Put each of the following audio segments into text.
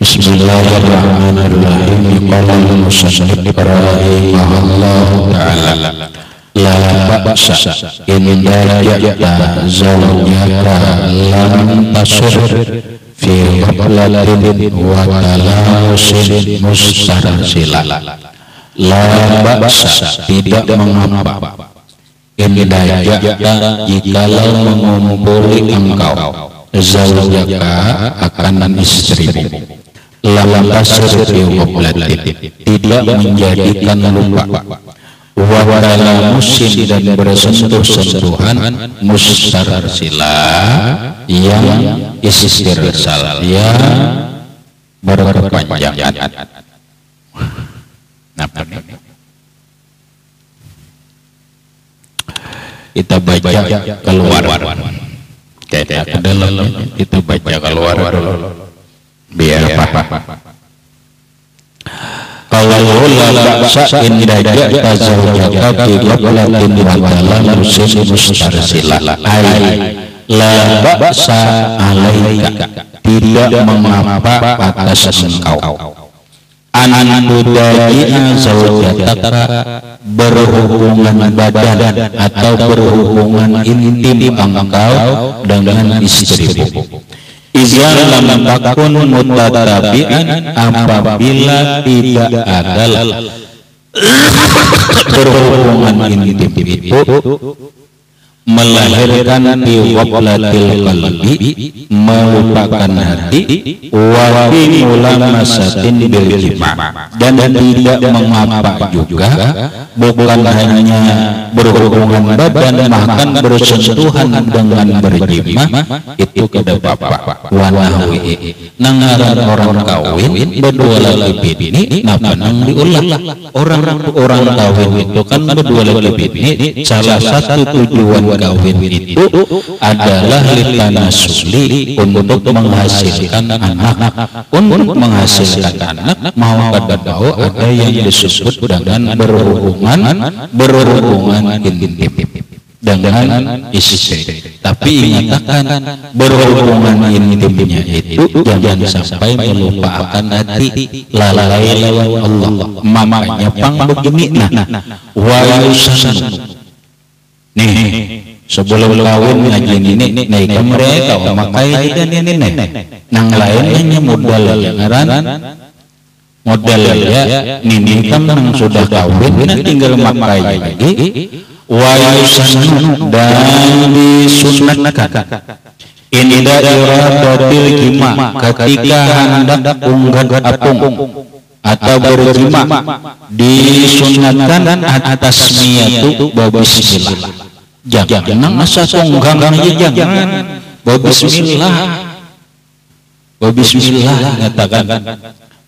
Bismillahirrahmanirrahim. Qala al-musannif rahimahullahu ta'ala la ba'sa in daja'ta zawjaka lam tasur fi ghaflatin wa talamusin mustarsila. La ba'sa, tidak mengapa, in daja'ta, jikalau mengumpuli engkau zawjaka akan istrimu, lam tasur fi ghaflatin, tidak menjadikan lupa, wa talamusin, dan bersentuh-sentuhan, mustarsila, yang istirsal, yang berkepanjangan. Kita baca keluar ke dalam, kita baca keluar dulu biar paham. Kalau la ba'sa in daja'ta zawjaka fi ghaflatin wa talamusin mustarsila, la ba'sa alaika, tidak mengapa atas engkau, an tudaji'a zawjataka, berhubungan badan atau berhubungan intim engkau dengan istrimu, iza lam takun mutatabi'an, apabila tidak ada berhubungan intim itu melahirkan fi ghaflatil qalbi, melupakan hati, wa fi mulamasatin bil jima', dan tidak mengapa juga, bukan hanya berhubungan badan, bahkan bersentuhan dengan berjima, itu kada apa-apa. Wa nahwi, nangaran orang kawin berdua laki bini, napa nang diulah orang kawin itu kan berdua laki bini, salah satu tujuan kawin itu adalah litanasuli, untuk menghasilkan anak. Untuk menghasilkan anak mau kada mau ada yang disebut dengan berhubungan intim dengan istri. Tapi ingatkan, berhubungan intimnya itu jangan sampai melupakan hati, lalai lawan Allah. Makanya pang begini, wa yusannu. Nih, sebelum kawin ngaji ini naik ke mereka, makai dan ini nang lain hanya modal ngaran modal ya, nini kan nang sudah kawin tinggal makai lagi. Wa yusannu, dan disunatkan, inda iradatil jima, ketika hendak unggah apung atau berjima, disunatkan atas niyatu bismillah. Jangan asa tunggang aja, jangan bismillah katakan.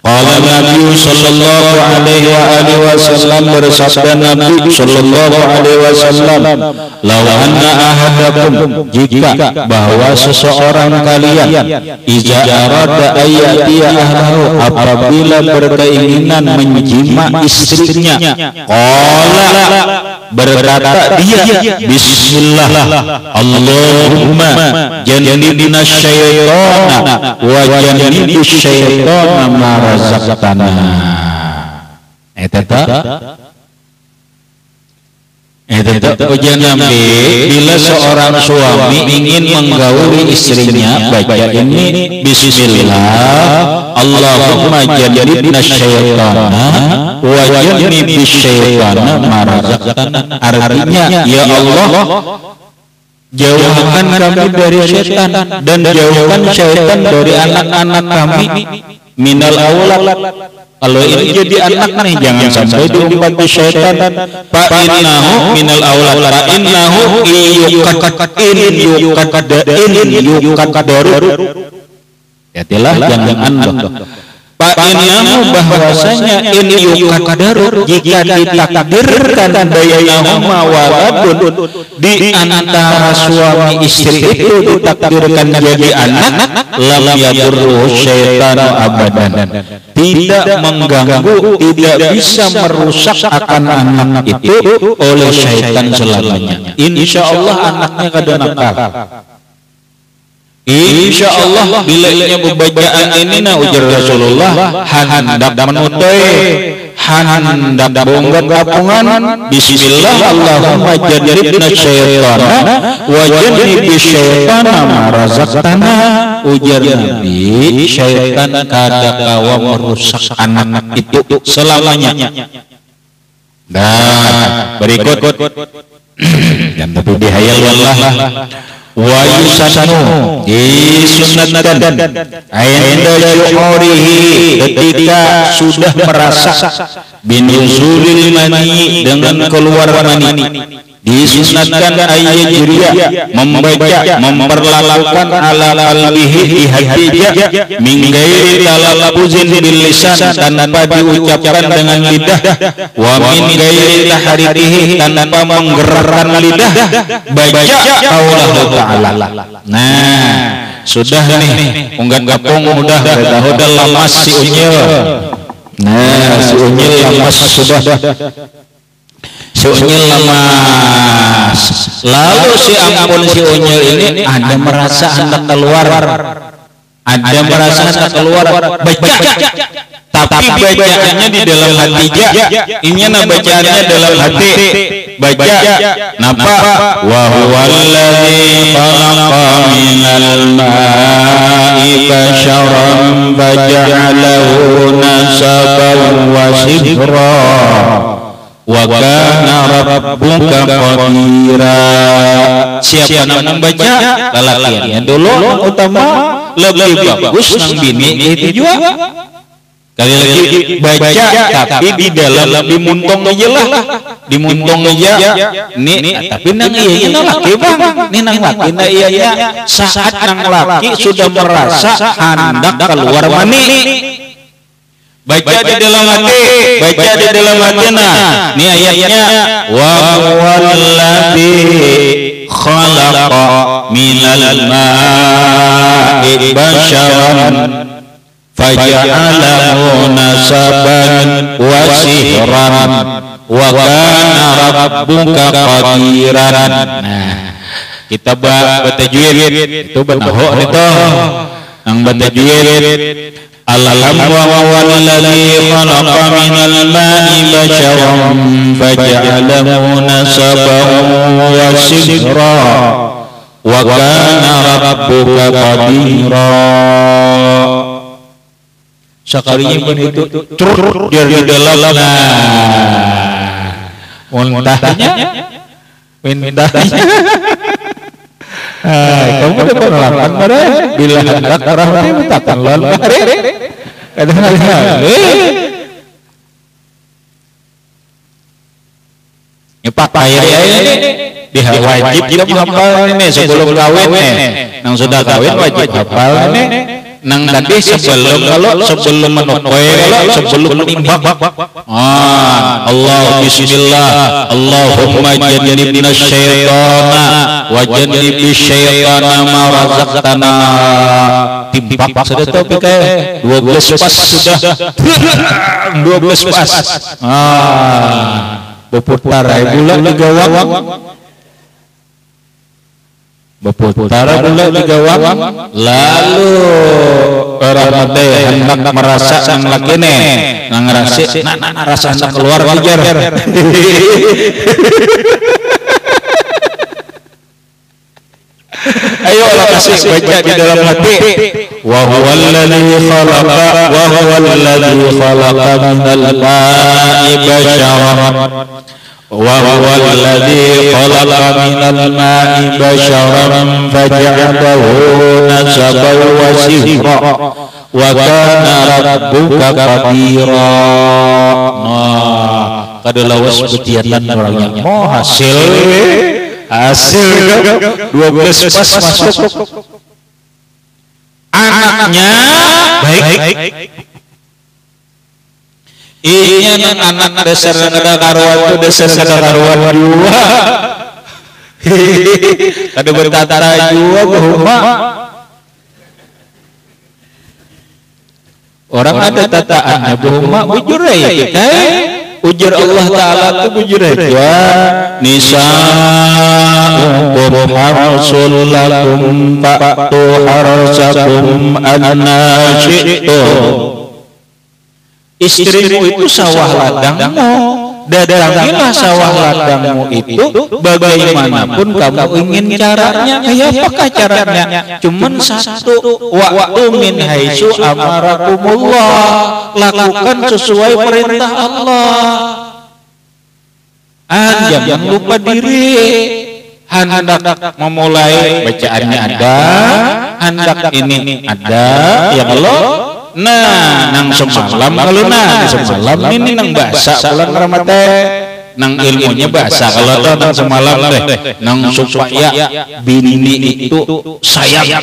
Qala Nabi sallallahu alaihi wasallam, bersabda Nabi sallallahu alaihi wasallam, law anna ahadakum, jika bahwa seseorang kalian, iza arada ayatiya ahlahu, apabila berkeinginan menjima istrinya, qala, berkata dia, bismillah, Allahumma jannibna syaitana wa jannibna syaitana ma razaqtana. Ujian Nabi, bila seorang suami ingin menggauli istrinya, baca ini, bismillah, Allahumma jannibna syaitana wa jannibna syaitana ma razaqtana. Artinya, ya Allah, jauhkan kami dari syaitan, dan jauhkan syaitan dari anak-anak kami, minal aulad. Kalau ini jadi anak nih, jangan sampai diumpati syaitan. Fa innahu minal aulad, fa innahu yukadaru. Ya telah, jangan anda. Fa innahu, bahwasanya ini yukadaru, jika ditakdirkan bainahuma waladun, di antara suami istri itu ditakdirkan jadi anak, lam yadurru syaitan abadan, tidak mengganggu, tidak bisa merusak akan anak itu oleh syaitan selamanya. Insya Allah anaknya kada nakal. Insya Allah bilanya pembacaan ini na ujar Rasulullah hendak menutai hendak bongkar kapungan bismillah Allahumma jannibna syaitana wa jannibi syaitana ma razaqtana ujar Nabi syaitan kada kawa merusak anak itu selamanya. Nah berikut dan tapi dihayal wallah wa yusanu disunatkan ainda syuhurihi ketika sudah merasa binuzulil mani dengan keluar mani disunatkan ayajriya membaca memperlakukan ala qalbihi di hatinya min ghairi talafuzin bil lisan tanpa diucapkan dengan lidah wa min ghairi tahritihi tanpa menggerakkan lidah baca qaulullah ta'ala. Nah sudah nih unggat gapung udah lamas si unyil. Nah si unyil lamas sudah si unyil lemas. Lalu si ampun si unyil ini ada merasa hendak keluar, ada merasa hendak keluar baca, tapi bacaannya di dalam hati ini bacaannya dalam hati baca napa wa huwallazi khalaqa minal ma'i basharan faja'alahu nasaban wa sihra wa kana rabbuka qadira. Siapa yang membaca lalakiannya dulu utama lebih bagus nang bini itu juga kali lagi baca tapi di dalam dimuntong aja lah dimuntong aja nih tapi nang iya laki bang nih nang laki na iya saat nang laki sudah merasa hendak keluar mani baca di dalam hati baca di dalam hati. Nah ini ayatnya wa huwallazi khalaqa minal ma'i basharan faja'alahu nasaban wa sihran wa kana rabbuka qadiran. Nah kita batajwid itu benaho itu ang batajwid Alhamdulillahi khalaqa minal ma'i basharan faja'alahu nasaban wa sihra wa kana rabbuka qadira. Sakalinya pun itu curut dari dalam muntahnya kamu udah penolakan mana bila hendak rahmati mintakan lawan mari nyepak payah ini dia wajib kita menghafal ini sebelum kawin yang sudah kawin wajib hafal ini nang tadi sebelum menokoy sebelum menimbang Allah bismillah Allahumma jannibna syaitana wa jannibi syaitana ma razaqtana timbang sudah topik 12 pas sudah 12 pas berputar bulan di gawang berputar bulan di gawang lalu orang teh hendak merasa sang laki ne ngerasa rasa hendak keluar wajar ayo Allah kasih baca di dalam hati wa huwallazi khalaqa minal ma'i basharan wa huwallazi khalaqa minal ma'i basharan faja'alahu nasaban wa sihra wa kana rabbuka qadira. Nah kadalawas betiatan orangnya mau hasil 12 pas masuk anaknya baik iya anak dasar negara karuan itu dasar negara karuan juga ada bertata juga bahwa orang ada tataannya bahwa bujur ya Ujar Allah Ta'ala tu bujur aja nisa'ukum harsul lakum fa'tu harsakum anna syi'tum. Istrimu itu sawah ladangmu, datangilah sawah ladangmu itu bagaimanapun kamu ingin caranya. Apakah caranya? Cuman satu, waktu min haitsu amarakumullah, lakukan sesuai perintah Allah. Jangan lupa diri. Hendak memulai bacaannya ada, hendak ini ada, ya Allah. Nah, nang semalam kalau semalam ini nang bahasa bulan Ramadan, nang ilmunya bahasa kalau nang semalam deh, nang supaya bini itu sayang.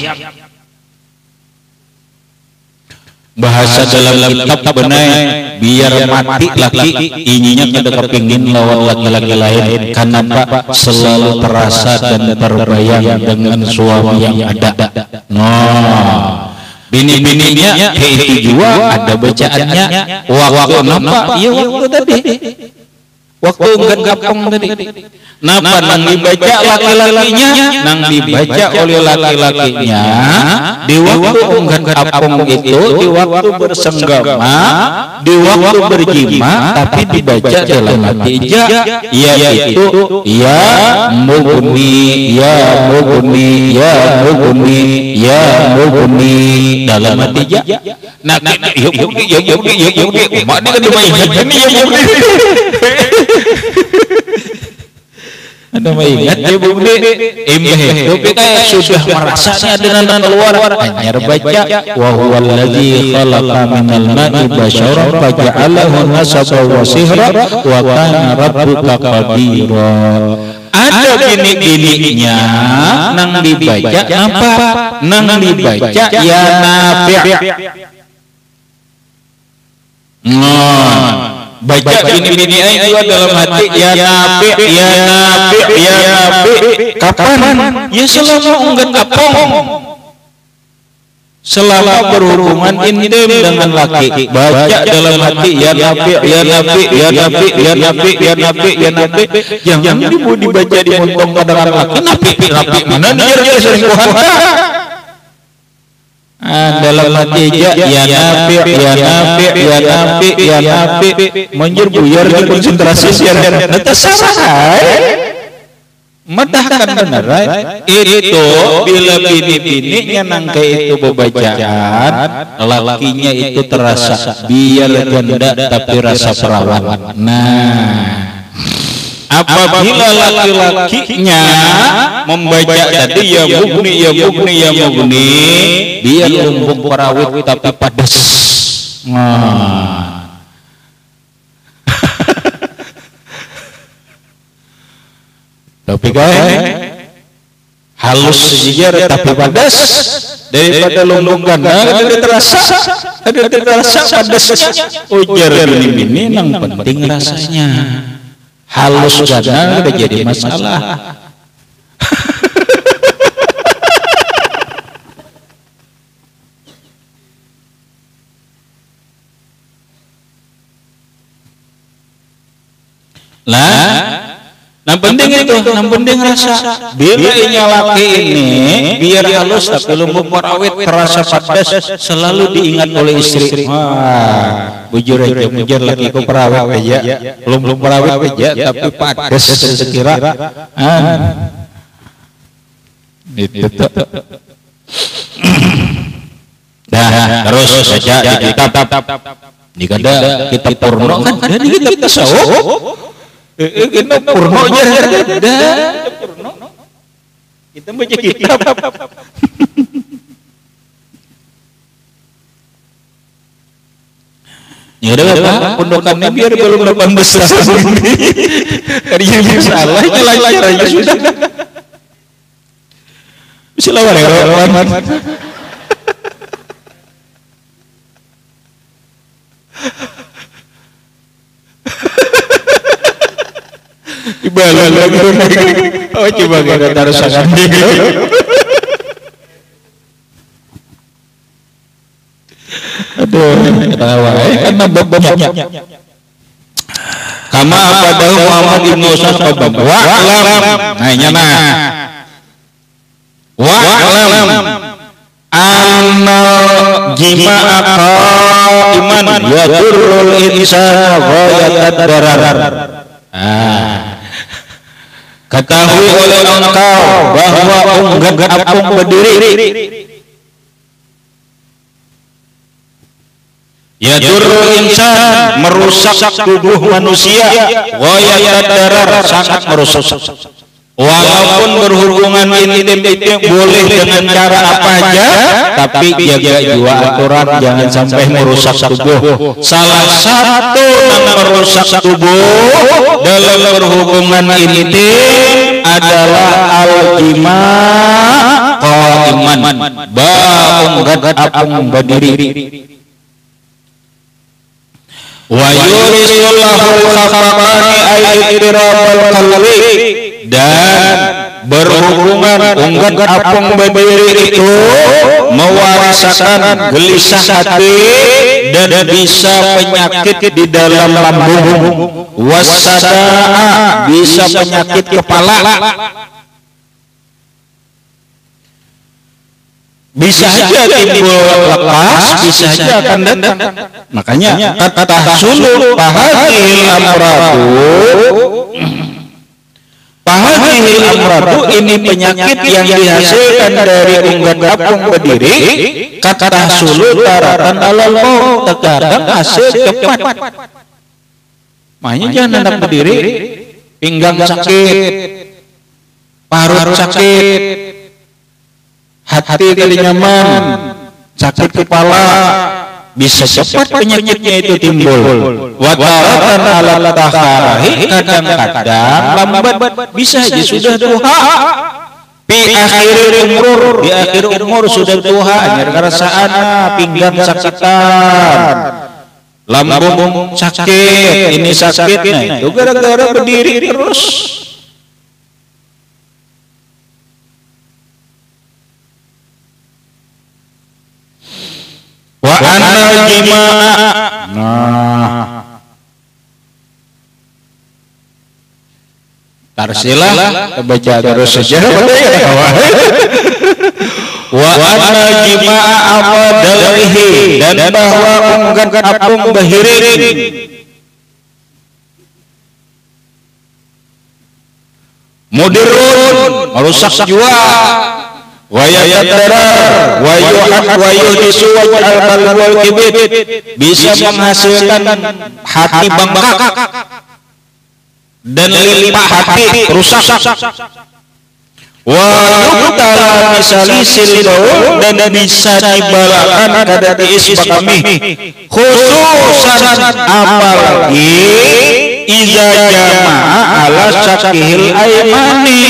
Bahasa dalam kitab benar biar mati laki ininya kada kepingin lawan laki-laki lain. Kenapa? Selalu terasa dan terbayang dengan suami yang ada. Bini-bininya itu juga ada bacaannya. Waktu napa? Iya waktu tadi. Waktu enggak kapong tadi. Napa nang dibaca laki-lakinya, nang dibaca oleh laki-lakinya di waktu enggak kapong itu, di waktu bersenggama, di waktu berjima, tapi dibaca dalam hati yaitu ya mugni, ya mugni, ya mugni, ya mugni dalam hati nah yuk mak ini kan dimainkan ini ya Anda mengingat ya Bung Di itu kita sudah merasanya dengan keluar hanya baca wa huwal ladzi khalaqa minal ma'i basyaran faja'alahu nasaban wa sihra wa kana rabbuka qadira. Ada gini-gininya nang dibaca apa? Nang dibaca ya nafi'. Baca bini-bini itu dalam hati ya nabi, ya nabi, ya nabi. Kapan? Ya selama enggak kapong, selama berhubungan intim dengan laki. Baca dalam hati ya nabi, ya nabi, ya nabi, ya nabi, ya nabi, ya nabi. Jangan dibaca di montong dengan laki. Nabi mana dia selingkuhan? Dalam hati ya nabi, ya nabi, ya nabi, ya nabi, menjur buyar di konsentrasi siaran tersalah. Medahkan benar, itu bila bini-bininya nangka itu bebacaan, lakinya itu terasa biar ganda tapi rasa perawan. Nah, apabila laki-lakinya membaca tadi ya mugni, ya mugni, ya mugni, dia lumbung parawit tapi padas. Tapi kan halus sejar tapi padas daripada lumbung ganda ada terasa padasnya. Ujar bini-bini yang penting rasanya. Halus ganda udah jadi masalah. Nah penting itu, yang penting rasa. Bila laki ini biar halus tapi lumbung parawit terasa padas, selalu diingat oleh istri. Wah, bujur aja, bujur laki ku parawit aja, lumbung parawit aja, tapi padas sekira. Itu. Nah, terus baca di kitab. Jika ada kitab porno kan, ada di kitab tasawuf. Kita pornonya ada. Kita baca kitab. Ya udah Pak, pondokannya biar belum 18 tahun. Tadinya salah, caranya sudah. Bisa lawan ya, lawan. Ibalah lagi. Oh coba kita taruh sangat dulu. Aduh, ketawa. Karena banyak. kama abadahu Muhammad ibnu Usman qabab wa'lam hanya wa'lam annal jima'a qaiman yadurrul insana ghayatad darar. Ketahui oleh engkau bahwa unggah apung berdiri yadurrul insan merusak tubuh manusia ghayatad darar sangat merusak. Walaupun berhubungan intim itu boleh dengan cara apa aja, tapi jaga jiwa aturan jangan sampai merusak tubuh. Salah satu yang merusak tubuh dalam berhubungan intim adalah al-jima' qaiman, ba'unggat apung berdiri. Wa yurisullahu khafaqani ayyidirabal qalbi, dan berhubungan unggat apung berdiri itu mewarasakan gelisah hati dan bisa penyakit di dalam lambung, wasada bisa penyakit kepala, bisa saja timbul lepas, bisa saja akan datang. Makanya kata sulul pahadil amradu ini penyakit yang dihasilkan dari unggat apung berdiri. Kata sulul taratan alal maut, terkadang hasil cepat. Makanya jangan hendak berdiri, pinggang sakit, parut sakit, hati kali nyaman, sakit kepala, bisa cepat penyakitnya itu timbul. Wataratan ala takharahi, kadang-kadang lambat, bisa aja sudah tua. Di akhir umur sudah tua, hanya ngerasaan pinggang sakitan, lambung sakit, ini sakit, nah itu gara-gara berdiri terus. Wa anal jima'a, tarsilah baca terus saja. Wa anal jima'a awadalhi, dan bahwa unggat apung bahirin mudirun merusak jiwa, wa yatarar wa yuhad wa yuhdisu waj'al wal kibit, bisa menghasilkan hati bengkak dan limpah hati rusak. Wa yubtala misalisil daun, dan bisa dibalakan kada diis kami, khususan apalagi iza jama'a ala syakihil aimani,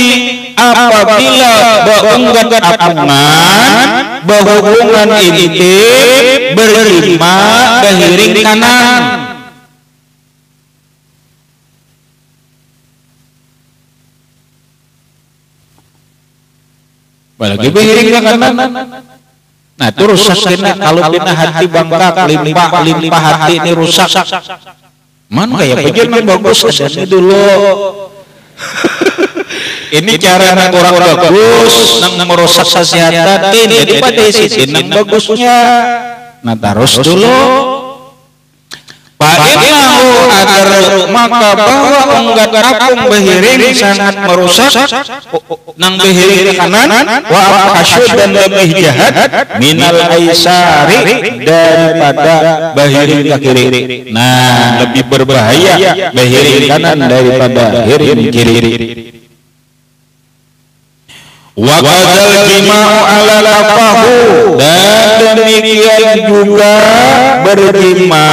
apabila berunggat apungan berhubungan intim berjima kehiring kanan. Apalagi behiring kanan, nah itu rusak kena. Kalau kena hati bangkak, limpah hati ini rusak. Man kayak pejalan bagus ini dulu. Ini cara yang kurang bagus, nang merusak kesehatan ini. Jadi pada sisi nang bagusnya, nah terus dulu. Fa'innahu agar maka bahwa unggat apung behiring sangat merusak nang behiring kanan, wa hasyud dan lebih jahat minal aisari daripada behiring kiri. Nah lebih berbahaya behiring kanan daripada behiring kiri. Wa qadzal jima'u ala lafahu, dan demikian juga berjima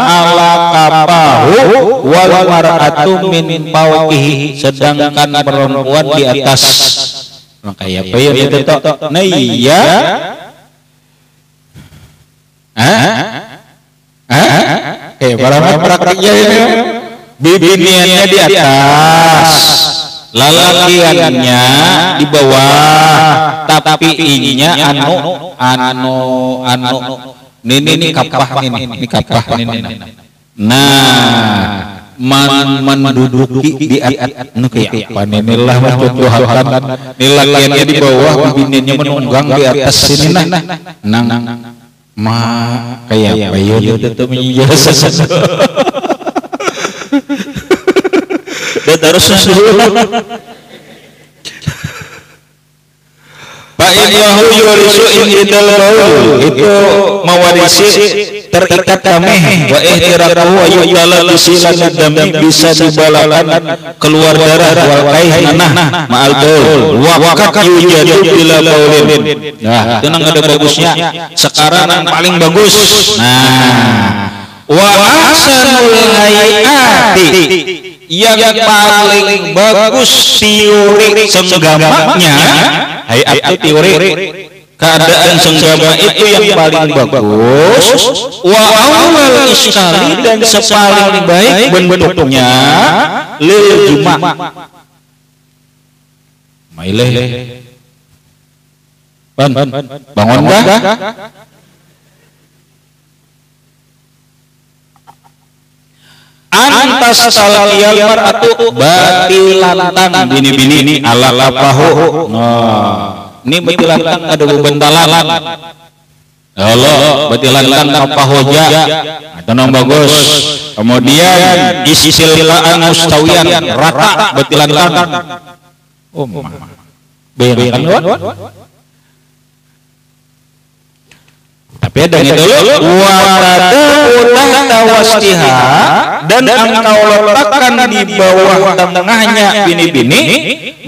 ala kafahu wal mar'atu min fawqihi, sedangkan perempuan di atas. Maka ya bayar itu tok. Nah iya. Para praktiknya ini bibiniannya di atas, lalakiannya di bawah, tapi ininya ini kapah ini kapah ini. Nah menduduki di atas nu kayak apa ninilah contohan nilainya di bawah bininya menunggang di atas sini nang kayak bayu itu menjasa dan terus Pak Inyahu yurisu indal baul itu mewarisi terikat kami wa ihtiraquhu wa yudala bisilan dami bisa dibalakan keluar darah wal kainah ma'al baul wa kak yujadu bila baulin. Nah itu nang ada bagusnya sekarang yang paling bagus. Nah wa ahsanul hayati yang paling bagus teori senggamanya hayat itu teori keadaan senggama itu yang paling bagus wa awal iskali dan sepaling baik bentuknya lil juma maileh bangun dah antas talaqiyal mar'atu batilantang bini-bini ala lapahu. Ini batilantang ada bebentalan. Allah batilantang lapahoja. Itu nama bagus. Kemudian isilaan mustawiyan rata batilantang. Oh, berekan tapi ada itu wa tawastiha dan engkau letakkan di bawah tengahnya bini-bini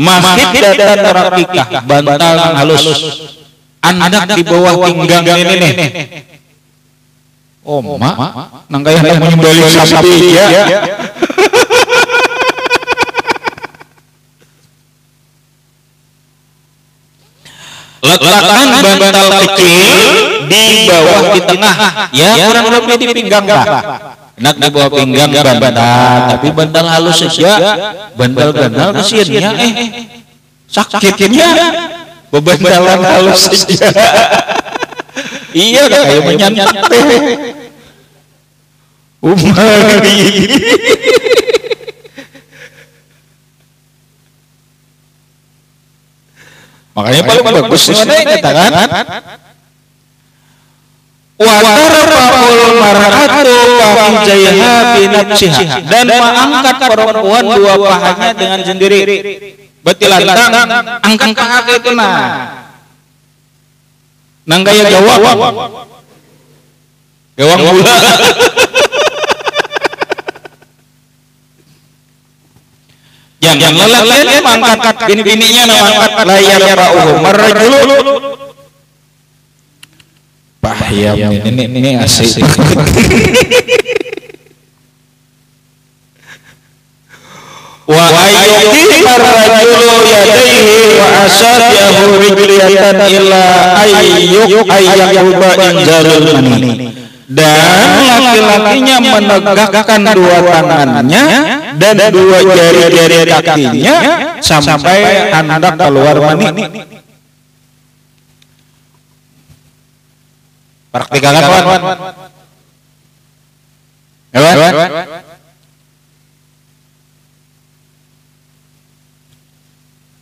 masjid dan rakikah bantal halus andak di bawah pinggang ini nih. Oh mak nang kaya nak menyembelih sapi ya. Letakkan bantal kecil di bawah di tengah ya kurang lebih di pinggang lah. Enak di bawah pinggang bantal tapi bantal halus saja bantal kesiannya sakitnya bebantalan halus saja. Iya kayak menyantak teh makanya paling bagus mana ini katakan wa tarfa'ul mar'atu fahijaiha binafsiha dan mengangkat perempuan dua pahanya dengan sendiri betilantang angkat paha itu nang gaya gawang gula yang lelaki mengangkat bini-bininya mengangkat layar ba'uhu marrajulu pahyam ini asik wa ayyuki marrajulu yadaihi wa asabiyahu rijliyatan illa ayyuba inzarul mani dan laki-lakinya menegakkan dua tangannya dan dua jari-jari kakinya sampai hendak keluar mani. Praktikan kawan. Kawan.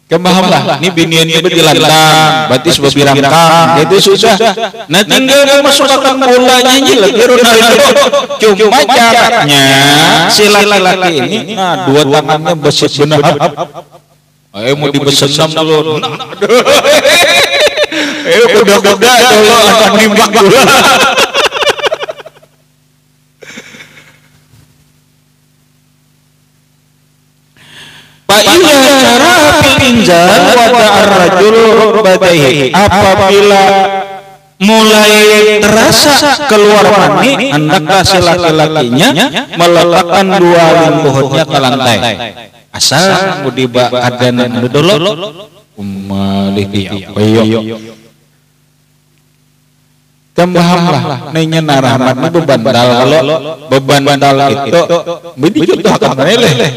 Kemahamlah, ini binian itu dilantang, batis berbirangkang, itu susah. Nah tinggal masukkan bolanya aja lagi Ronaldo. Cuma caranya si laki-laki ini, nah dua tangannya besit benar. Ayo mau dibesenam dulu. Ayo kuda-kuda dulu akan nimbak dulu. Fa'ila cara pinjal wada'ar rajul rukbatayhi apabila mulai terasa keluar mani hendaklah si laki-lakinya meletakkan dua lingkuhnya ke lantai asal mudiba adan dulu umalih ayo kembahamlah nanya narahmat ini beban bandal kalau beban bandal itu bidi contoh akan meleh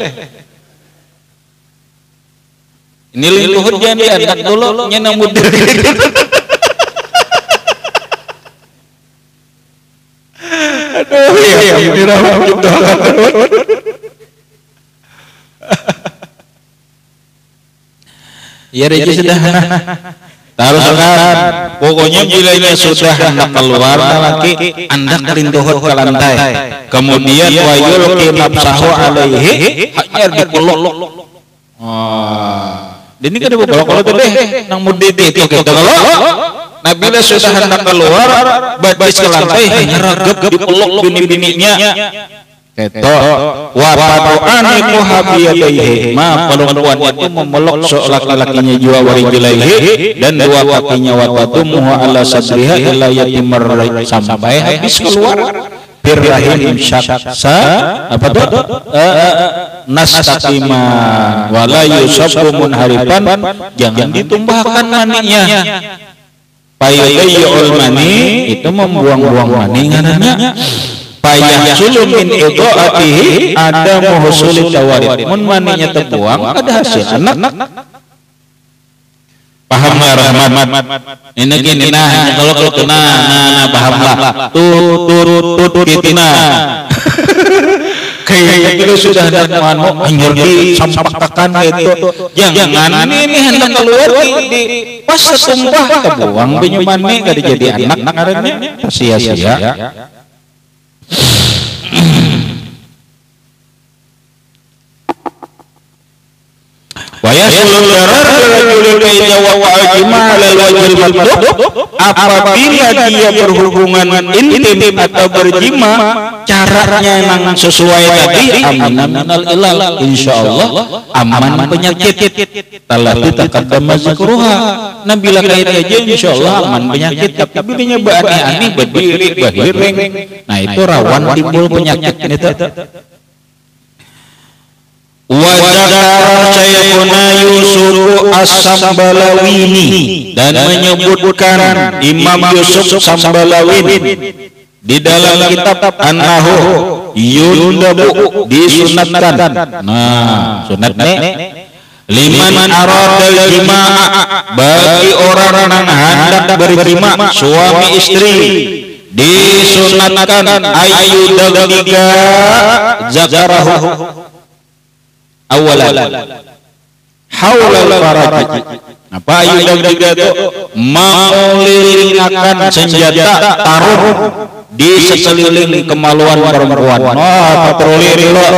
ini lingkuh jangan diangkat dulu nyenang mudir aduh ya ini ramah Ya reja sudah. Harus kan. Pokoknya bilanya sudah hendak keluar laki anda kelindohot ke lantai. Kemudian wa yulqi nafsahu alaihi hanya dipeluk. Ini kan kalau teh nang mudi itu kita kalau Nabi sudah hendak keluar batis ke lantai hanya ragep dipeluk bini-bininya. Keto wa padu'ani muhabiyataihi ma perempuan itu memeluk laki-lakinya jiwa warijilaihi dan dua kakinya wa tadumuhu ala sadriha ila yatimar sampai habis keluar birrahim syaksa apa tuh nastaqiman wala yusabbu munharifan jangan ditumpahkan maninya payudayul mani itu membuang-buang mani ngaranna payah sulum min idha'atihi ada muhsulit tawarid mun maninya terbuang ada hasil anak paham ya Rahmat ini gini nah kalau nah paham lah tut kitina kayak gitu sudah ada anu anjur di sampakkan itu jangan ini hendak keluar di pas tumpah terbuang banyu mani kada jadi anak ngarannya sia-sia. Waya sulul darar rajulul idza waqa'a jimal al-wajhil matlub apabila dia berhubungan intim atau berjima caranya yang sesuai tadi aman minal ilal insyaallah aman penyakit telah ditaqaddama zikruha nabila kait aja insyaallah aman penyakit tapi bilinya aneh berdiri bahiring nah itu rawan timbul penyakit itu. Wajah Syekhuna Yusuf As-Sambalawini dan menyebutkan Imam Yusuf Sambalawin di dalam kitab An-Nahu yundabu disunatkan. Nah, sunatnya liman aradal jimaa bagi orang yang hendak berjima suami istri disunatkan ayyudalliga zakarahu awalan haulal faraj apa ayat juga itu mengelilingkan senjata taruh di sekeliling kemaluan perempuan patroli lo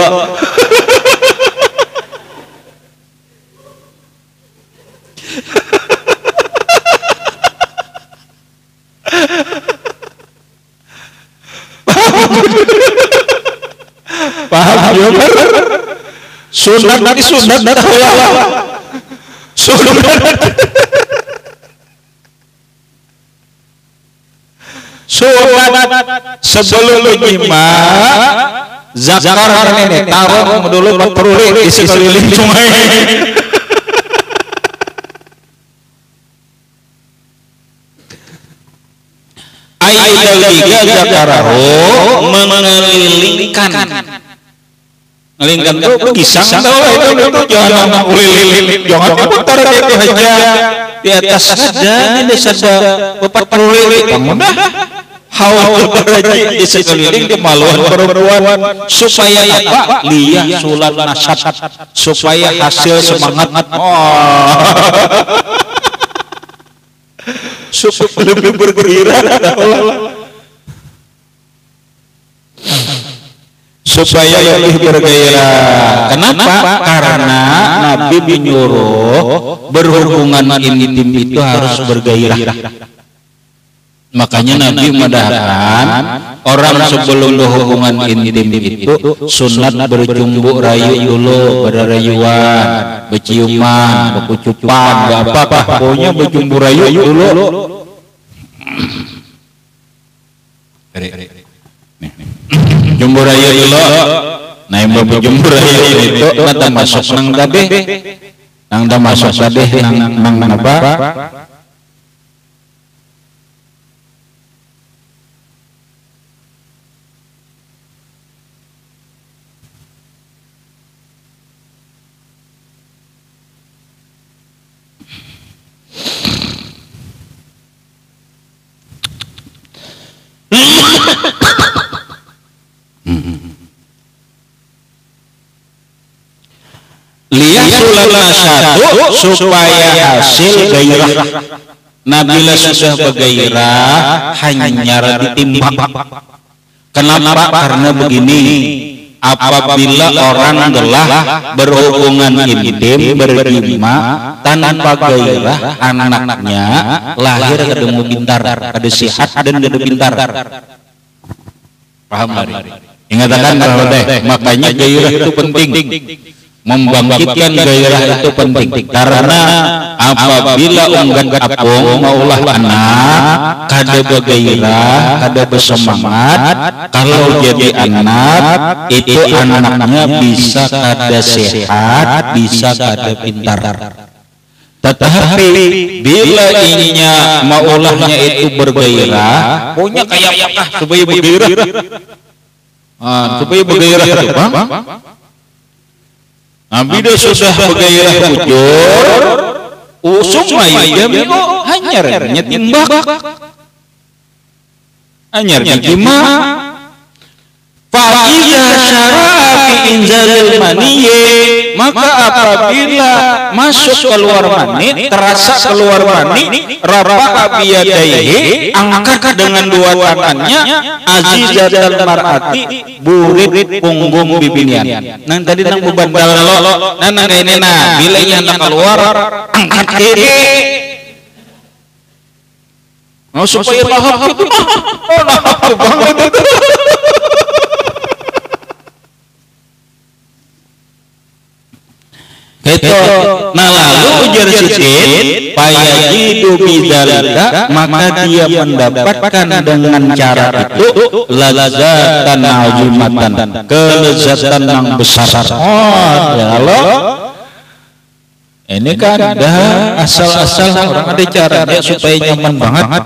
paham ya sunat nanti sunat sebelum jima zakar ini taruh dulu patroli di sekeliling sungai ayat tiga zakarahu mengelilingkan ngelingkan tuh pisang itu jangan ulil jangan putar itu aja di atas saja di saja patroli kamu dah haul beraji di sekeliling kemaluan perempuan supaya apa liyah sulat nasab supaya hasil semangat supaya lebih bergairah supaya lebih bergairah. Kenapa? Karena Nabi menyuruh berhubungan intim itu harus bergairah. Makanya Nabi madahkan orang sebelum berhubungan intim itu sunat bercumbu rayu dulu, berrayuan, berciuman, berkucupan, apa-apa, pokoknya bercumbu rayu dulu. Jumbo raya dulu, nah yang bawa jumbo raya itu nggak masuk nang tadi, nang masuk tadi, nang apa? liyasulana satu supaya hasil gairah. Nabila sudah bergairah hanyar ditimbang. Kenapa? Karena begini, apabila orang telah berhubungan intim berjima tanpa gairah, anaknya lahir ketemu pintar, ada sehat dan ada pintar. Paham hari? Ingatkan kalau deh, makanya gairah itu penting. Membangkitkan gairah itu penting karena apabila unggat apung maulah anak kada bergairah, kada bersemangat, kalau jadi anak itu anaknya bisa kada sehat, bisa kada pintar. Tetapi bila ininya maulahnya itu bergairah, pokoknya kayak apa supaya bergairah, supaya bergairah itu bang. Bila sudah bergairah bujur, usung aja miko hanyarnya timbak, hanyarnya gima. Fa'idha syarafi inzalil maniyye, maka apabila masuk keluar mani, terasa keluar mani, rafa'a biyadaihi, angkat dengan dua tangannya, azizatal mar'ati, burit punggung bibinian. Nang tadi nang bubandal lo, nang ini nah, bila ini hendak keluar, angkat kiri. Oh supaya lahap itu, oh lahap banget itu. Itu, nah lalu ujar Sidin, fayajidu bidzalika, maka dia mendapatkan dengan cara itu lazatan azimatan, kelezatan yang besar. Oh, ya Allah. Ini kan ada asal-asal orang ada caranya supaya nyaman banget.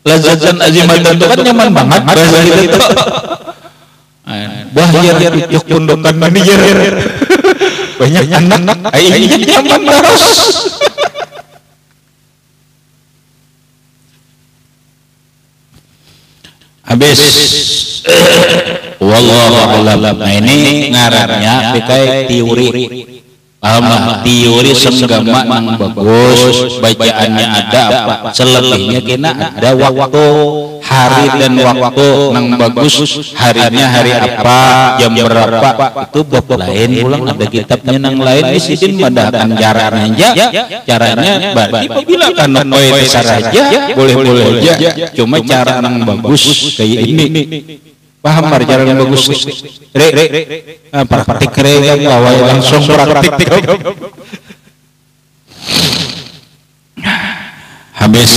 Lazatan azimatan itu kan nyaman banget bahasa itu. Bahaya yuk pundokan manajer. Banyak anak ayahnya nyaman terus. Habis wallahu a'lam. Nah ini ngarannya pakai teori. Paham teori senggama yang bagus, bacaannya ada apa, selebihnya kena ada waktu, hari dan waktu yang bagus, harinya hari apa, jam berapa, itu bab lain. Pulang ada kitabnya yang lain, Sidin padahkan caranya berarti apabila kan noy besar aja, boleh-boleh aja, cuma cara yang bagus kayak ini. Paham cara yang bagus, praktik yang bawa langsung praktik. Habis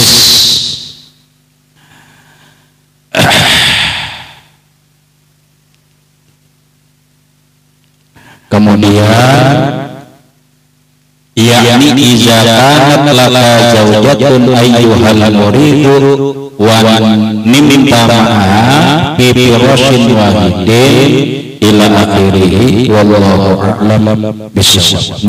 kemudian yakni iza kanat laka zawjatun ayyuhal muridu wa nimta ma'a fi firashin wahidin ila akhirih wallahu a'lam bishawab.